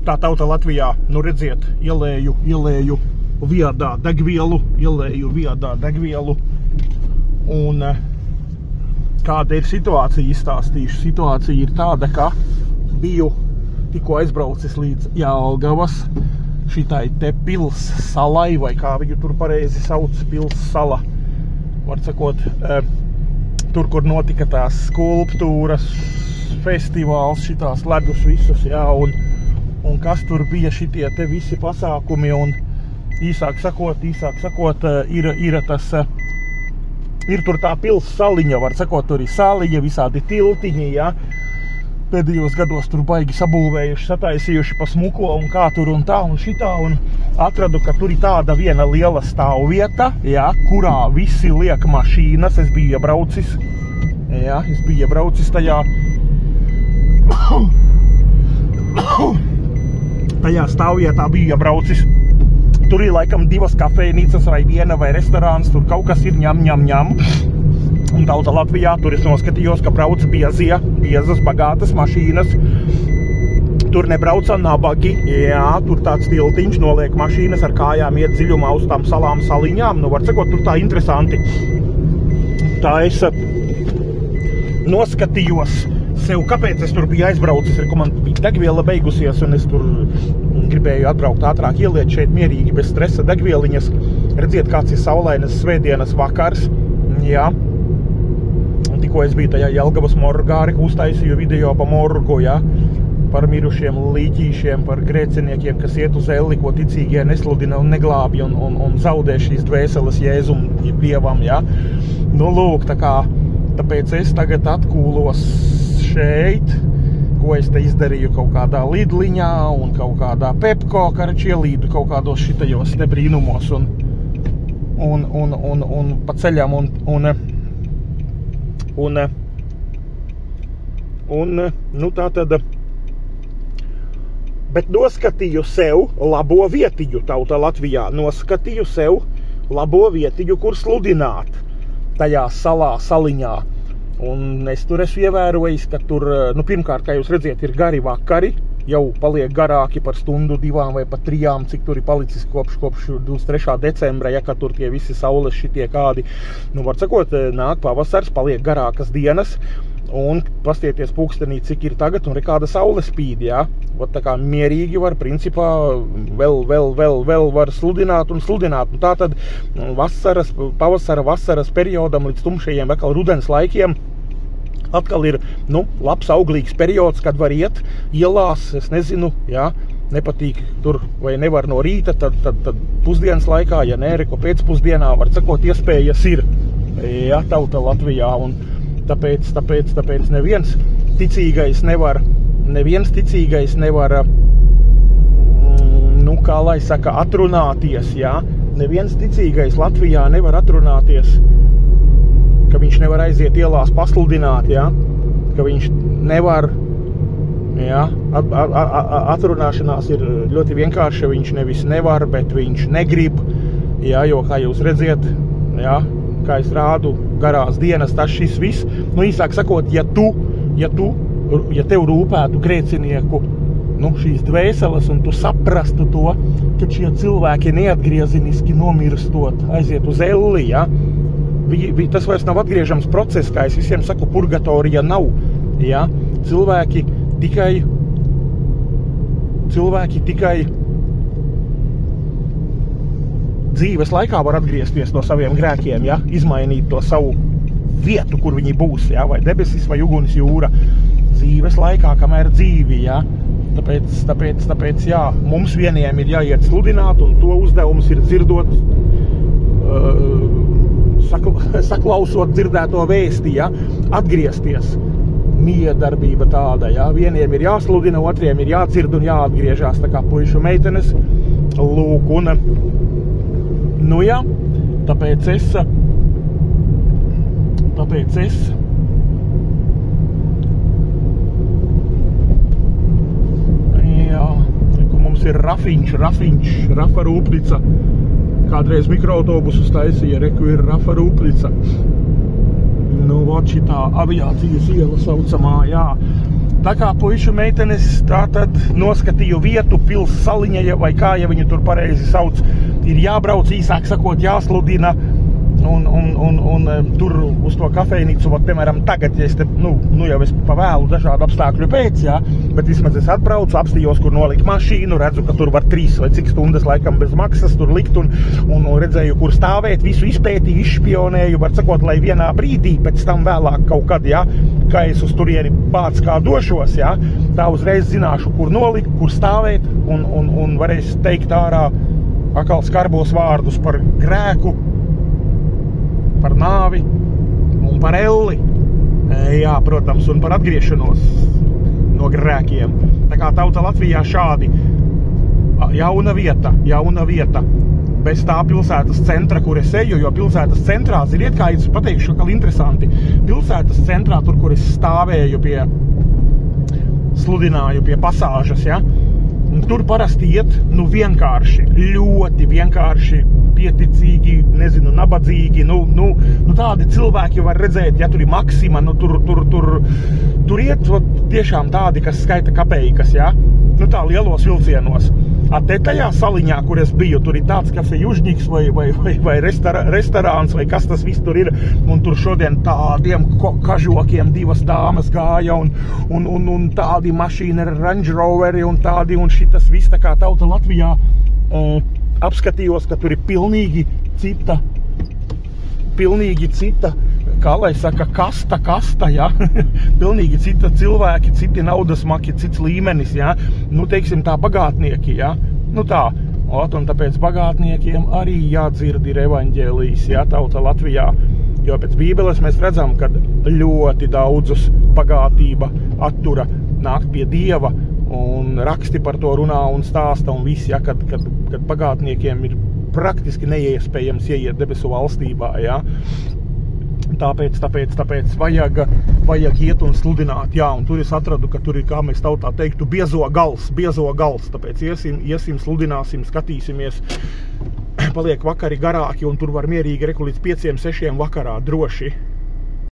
tā tauta Latvijā, nu redziet, ielēju viedā degvielu, un kāda ir situācija izstāstīšu. Situācija ir tāda, ka biju tikko aizbraucis līdz Jelgavas šitai te pils salai, vai kā viņu tur pareizi sauc, pils sala. Var sakot, tur, kur notika tās skulptūras, festivāls, šitās ledus visus, jā, un kas tur bija šitie te visi pasākumi, un īsāk sakot, ir tur tā pils saliņa, var sakot, tur ir saliņa, visādi tiltiņi, jā. Pēdējos gados tur baigi sabūvējuši, sataisījuši pa smuko un kā tur un tā un šitā, un atradu, ka tur ir tāda viena liela stāvvieta, jā, kurā visi liek mašīnas. Es biju iebraucis tajā stāvvietā biju iebraucis. Tur ir laikam 2 kafejnīcas vai viena vai restorāns, tur kaut kas ir ņem. Un tauta Latvijā tur es noskatījos, ka brauc biezas, bagātas mašīnas. Tur nebrauca nabagi, jā, tur tāds tiltiņš, noliek mašīnas ar kājām, iet dziļumā uz tām salām, saliņām. Nu, var sakot, tur tā interesanti. Tā es noskatījos sev, kāpēc es tur biju aizbraucis, ka man bija degviela beigusies, un es tur gribēju atbraukt ātrāk, ieliet šeit mierīgi, bez stresa degvieliņas. Redziet, kāds ir saulainas svētdienas vakars, jā. Un tikko es biju tajā Jelgavas morgā, uztaisīju video pa morgu, jā, par mirušiem līķīšiem, par grēciniekiem, kas iet uz elli, ko ticīgie nesludina un neglābi un zaudē šīs dvēseles Jēzum Dievam, jā. Nu, lūk, tāpēc es tagad atkūlos šeit, ko es te izdarīju kaut kādā Lidliņā un kaut kādā Pepko, karač ielīdu kaut kādos šitajos te brīnumos un pa ceļam nu tā tad, bet noskatīju sev labo vietiņu tauta Latvijā, noskatīju sev labo vietiņu, kur sludināt tajā saliņā. Un es tur esmu ievērojis, ka tur, nu pirmkārt, kā jūs redziet, ir gari vakari, jau paliek garāki par stundu, 2 vai pat 3, cik tur ir palicis kopš 23. decembra, ja, ka tur tie visi saules šitie kādi, nu var sakot, nāk pavasars, paliek garākas dienas, un pastieties pulkstenī, cik ir tagad, un kāda saule spīd, jā. Vat tā kā mierīgi var, principā, vēl var sludināt. Un tā tad vasaras periodam līdz tumšajiem vēl rudens laikiem atkal ir, nu, labs auglīgs periods, kad var iet ielās, es nezinu, jā, nepatīk tur vai nevar no rīta, tad pusdienas laikā, ja nē, ko pēcpusdienā, var sakot, iespējas ir, jā, tauta Latvijā, un tāpēc neviens ticīgais nevar, nu, kā lai saka, atrunāties, jā, neviens ticīgais Latvijā nevar atrunāties, ka viņš nevar aiziet ielās pasludināt, jā, ka viņš nevar, jā, atrunāšanās ir ļoti vienkārša, viņš nevis nevar, bet viņš negrib, jā, jo, kā jūs redziet, jā, kā es rādu, garās dienas, tas šis viss, nu, īsāk sakot, ja tev rūpētu grēcinieku, nu, šīs dvēseles, un tu saprastu to, ka šie cilvēki neatgrieziniski nomirstot, aiziet uz elli, ja? Tas vairs nav atgriežams process, kā es visiem saku, purgatorija nav, ja? Cilvēki tikai dzīves laikā var atgriezties no saviem grēkiem, ja? Izmainīt to savu vietu, kur viņi būs, ja? Vai debesis, vai uguns jūra, dzīves laikā, kamēr dzīvi, ja? Tāpēc, jā, mums vieniem ir jāiet sludināt, un to uzdevums ir dzirdot, saklausot dzirdēto vēsti, ja? Atgriezties. Miedarbība tāda, ja? Vieniem ir jāsludina, otriem ir jādzird un jāatgriežās, tā kā puišu meitenes, lūk, un, nu jā, tāpēc es, jā, mums ir Rafa rūpnica, kādreiz mikroautobusus taisīja, reku ir Rafa rūpnica, nu, vot šitā aviācijas iela saucamā, jā, Tā kā puišu meitenes tā tad noskatīju vietu, pils Saliņa, vai kā, ja viņu tur pareizi sauc, ir jābrauc, īsāk sakot, jāsludina, un tur uz to kafejnīcu, piemēram, tagad, ja es te, nu jau es pavēlu dažādu apstākļu pēc, jā, bet vismaz es atbraucu, apstījos, kur nolikt mašīnu, redzu, ka tur var 3 vai cik stundas laikam bez maksas tur likt, un redzēju, kur stāvēt, visu izpētīju, izšpionēju, var sakot, lai vienā brīdī, pēc tam vēlāk kaut kad, jā, kā es uz turieni pāc kā došos, jā, tā uzreiz zināšu, kur nolikt, kur stāvēt, un varēs teikt ārā atkal skarbos vārdus par grēku, par nāvi un par elli, jā, protams, un par atgriešanos no grēkiem. Tā kā tauta Latvijā šādi jauna vieta, bez tā pilsētas centra, kur es eju, jo pilsētas centrā, ziniet, kā es pateikšu, ka interesanti, pilsētas centrā, tur, kur es stāvēju sludināju pie pasāžas, ja, un tur parasti iet, nu vienkārši, ļoti vienkārši, pieticīgi, nezinu, nabadzīgi, nu tādi cilvēki var redzēt, ja tur ir Maksima, nu tur iet tiešām tādi, kas skaita kapeikas, ja, nu tā lielos vilcienos. A te tajā Saliņā, kur es biju, tur ir tāds kafejužņiks vai restorāns, vai kas tas viss tur ir, un tur šodien tādiem kažokiem 2 dāmas gāja, un tādi mašīni Range Roveri, un tādi, un šitas viss, tā kā tauta Latvijā apskatījos, ka tur ir pilnīgi cita, kā lai saka, kasta, ja, pilnīgi cita cilvēki, citi naudasmaki, cits līmenis, ja, nu, teiksim tā, bagātnieki, ja, nu tā, un tāpēc bagātniekiem arī jādzird ir evaņģēlijs, ja, tauta Latvijā, jo pēc Bībeles mēs redzam, ka ļoti daudzus bagātība attura nākt pie Dieva, un raksti par to runā un stāsta, un viss, ja, kad bagātniekiem ir praktiski neiespējams ieiet debesu valstībā, ja. Tāpēc vajag iet un sludināt, jā, un tur es atradu, ka tur ir, kā mēs tautā teiktu, biezo gals, tāpēc iesim, sludināsim, skatīsimies, paliek vakari garāki, un tur var mierīgi līdz 5-6 vakarā droši.